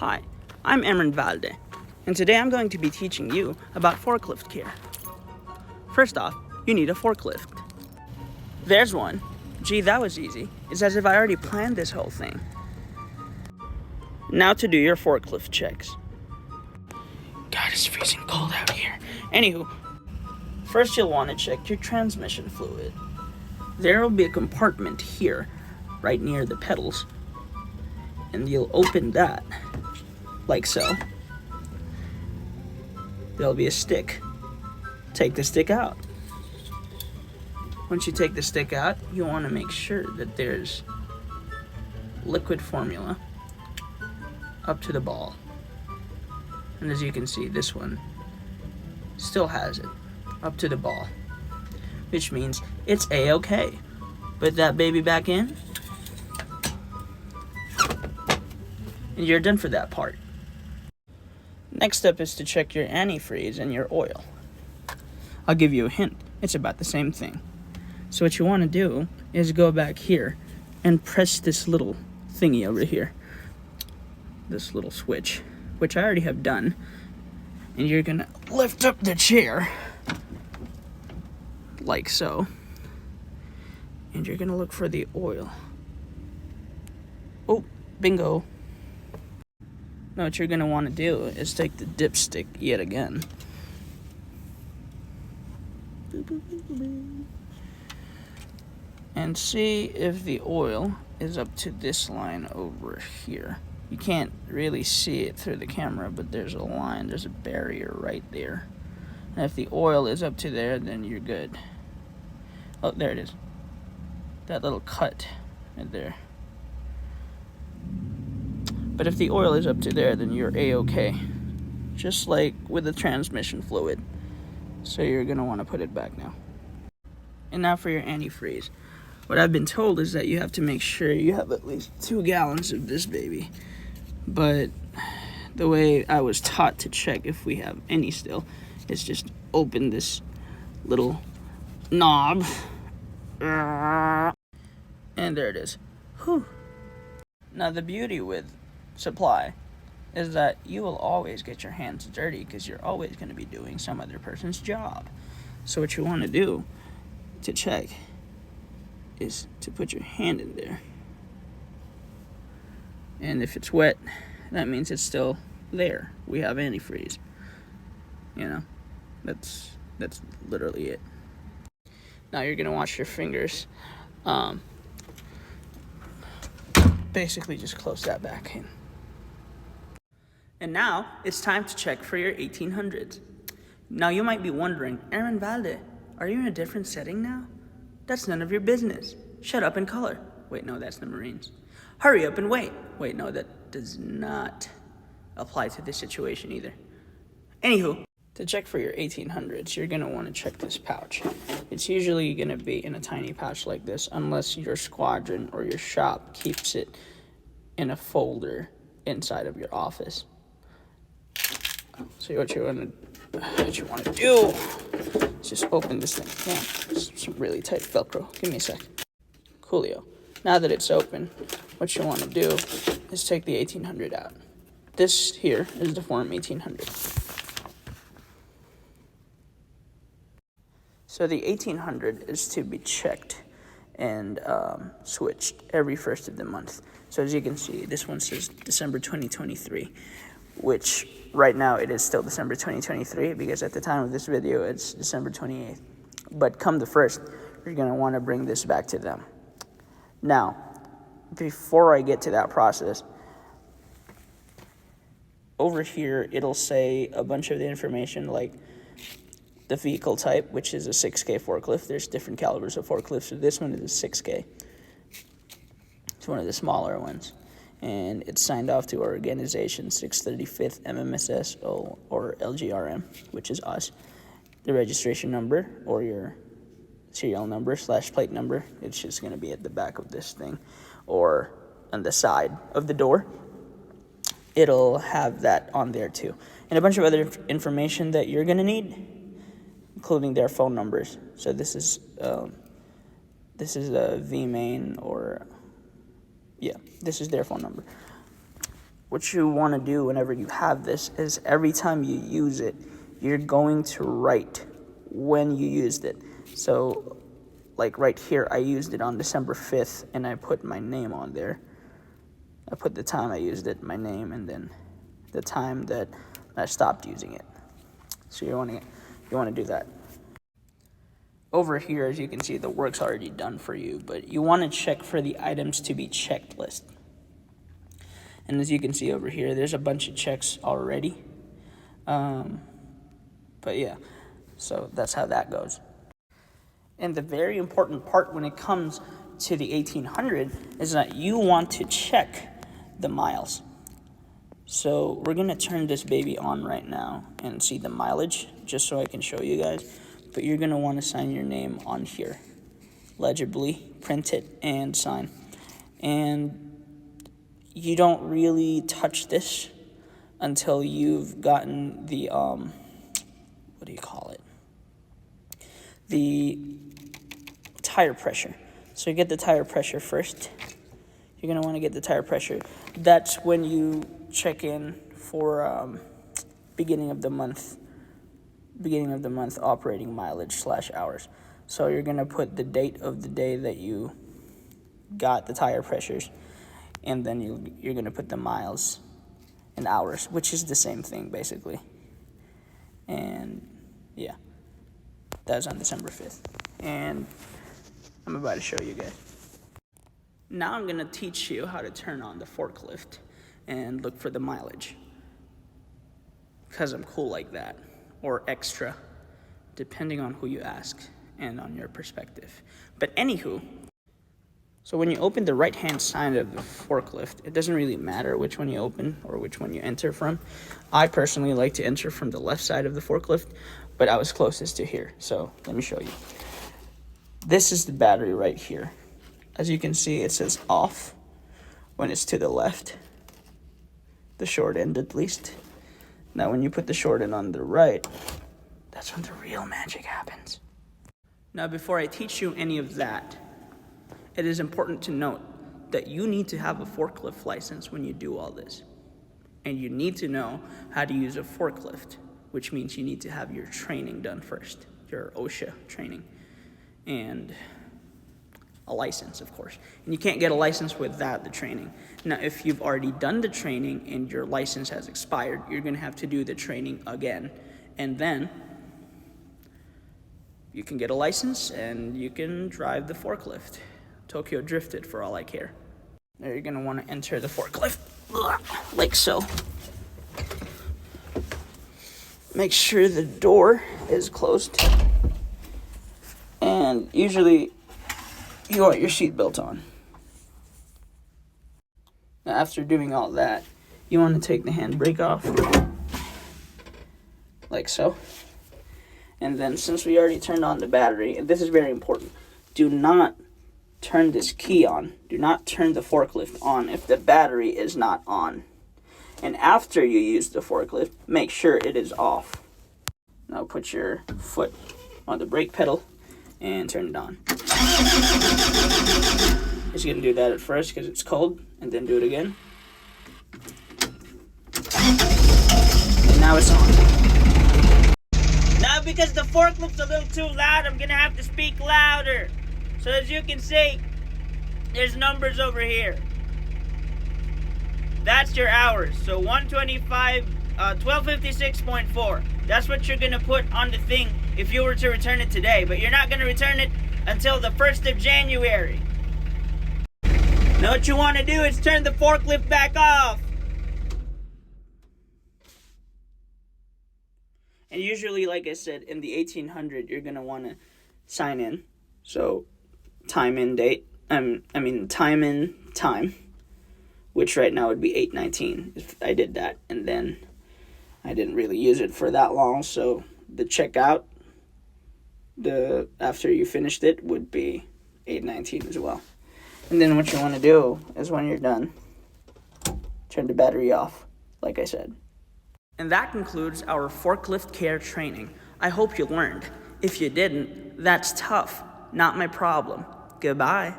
Hi, I'm Emran Valde, and today I'm going to be teaching you about forklift care. First off, you need a forklift. There's one. Gee, that was easy. It's as if I already planned this whole thing. Now to do your forklift checks. God, it's freezing cold out here. Anywho, first you'll want to check your transmission fluid. There will be a compartment here, right near the pedals, and you'll open that, like so. There'll be a stick. Take the stick out. Once you take the stick out, you want to make sure that there's liquid formula up to the ball. And as you can see, this one still has it up to the ball, which means it's A-okay. Put that baby back in, and you're done for that part. Next step is to check your antifreeze and your oil. I'll give you a hint. It's about the same thing. So what you want to do is go back here and press this little thingy over here. This little switch, which I already have done. And you're going to lift up the chair, like so. And you're going to look for the oil. Oh, bingo. Now what you're going to want to do is take the dipstick yet again. And see if the oil is up to this line over here. You can't really see it through the camera, but there's a line, there's a barrier right there. And if the oil is up to there, then you're good. Oh, there it is. That little cut right there. But if the oil is up to there, then you're A-okay. Just like with the transmission fluid. So you're gonna want to put it back now. And now for your antifreeze. What I've been told is that you have to make sure you have at least 2 gallons of this baby. But the way I was taught to check if we have any still is just open this little knob. And there it is. Whew. Now the beauty with supply is that you will always get your hands dirty because you're always going to be doing some other person's job. So what you want to do to check is to put your hand in there. And if it's wet, that means it's still there. We have antifreeze. You know, that's literally it. Now you're going to wash your fingers. Basically just close that back in. And now it's time to check for your 1800s. Now you might be wondering, Aaron Valde, are you in a different setting now? That's none of your business. Shut up and color. Wait, no, that's the Marines. Hurry up and wait. Wait, no, that does not apply to this situation either. Anywho, to check for your 1800s, you're gonna wanna check this pouch. It's usually gonna be in a tiny pouch like this, unless your squadron or your shop keeps it in a folder inside of your office. So what you want to do is just open this thing. Yeah, some really tight Velcro. Give me a sec. Coolio. Now that it's open, what you want to do is take the 1800 out. This here is the Form 1800. So the 1800 is to be checked and switched every first of the month. So as you can see, this one says December 2023, which right now it is still December 2023 because at the time of this video, it's December 28th. But come the 1st, you're going to want to bring this back to them. Now, before I get to that process, over here, it'll say a bunch of the information like the vehicle type, which is a 6K forklift. There's different calibers of forklifts, so this one is a 6K. It's one of the smaller ones. And it's signed off to our organization, 635th MMSS or LGRM, which is us. The registration number or your serial number / plate number, it's just going to be at the back of this thing or on the side of the door. It'll have that on there too. And a bunch of other information that you're going to need, including their phone numbers. So this is a VMain or... yeah, this is their phone number. what you want to do whenever you have this is every time you use it, you're going to write when you used it. So, like right here, I used it on December 5th, and I put my name on there. I put the time I used it, my name, and then the time that I stopped using it. So you want to do that. Over here, as you can see, the work's already done for you, but you want to check for the items to be checked list. And as you can see over here, there's a bunch of checks already. But yeah, so that's how that goes. And the very important part when it comes to the 1800 is that you want to check the miles. So we're going to turn this baby on right now and see the mileage, just so I can show you guys. But you're going to want to sign your name on here, legibly, print it, and sign. And you don't really touch this until you've gotten the, what do you call it? The tire pressure. So you get the tire pressure first. You're going to want to get the tire pressure. That's when you check in for beginning of the month operating mileage / hours. So you're going to put the date of the day that you got the tire pressures, and then you're going to put the miles and hours, which is the same thing basically. And yeah, that was on December 5th. And I'm about to show you guys. Now I'm going to teach you how to turn on the forklift and look for the mileage, because I'm cool like that, or extra, depending on who you ask and on your perspective. But anywho, so when you open the right-hand side of the forklift, it doesn't really matter which one you open or which one you enter from. I personally like to enter from the left side of the forklift, but I was closest to here, so let me show you. This is the battery right here. As you can see, it says off when it's to the left, the short end at least. Now when you put the short end on the right, that's when the real magic happens. Now before I teach you any of that, it is important to note that you need to have a forklift license when you do all this. And you need to know how to use a forklift, which means you need to have your training done first, your OSHA training, and a license, of course. And you can't get a license without the training. Now, if you've already done the training and your license has expired, you're going to have to do the training again. And then you can get a license and you can drive the forklift. Tokyo drifted for all I care. Now you're going to want to enter the forklift like so. Make sure the door is closed. And usually you want your seatbelt on. Now after doing all that, you want to take the handbrake off, like so. And then since we already turned on the battery, and this is very important, do not turn this key on. Do not turn the forklift on if the battery is not on. And after you use the forklift, make sure it is off. Now put your foot on the brake pedal and turn it on. Just gonna do that at first because it's cold, and then do it again. And now it's on. Now because the forklift's a little too loud, I'm gonna have to speak louder. So as you can see, there's numbers over here. That's your hours. So 125, 1256.4. That's what you're gonna put on the thing if you were to return it today. But you're not gonna return it until the 1st of January. Now what you wanna do is turn the forklift back off. And usually, like I said, in the 1800, you're gonna wanna sign in. So time in date, time in time, which right now would be 8:19 if I did that, and then I didn't really use it for that long, so the checkout, after you finished it, would be 8:19 as well. And then what you want to do is when you're done, turn the battery off, like I said. And that concludes our forklift care training. I hope you learned. If you didn't, that's tough. Not my problem. Goodbye.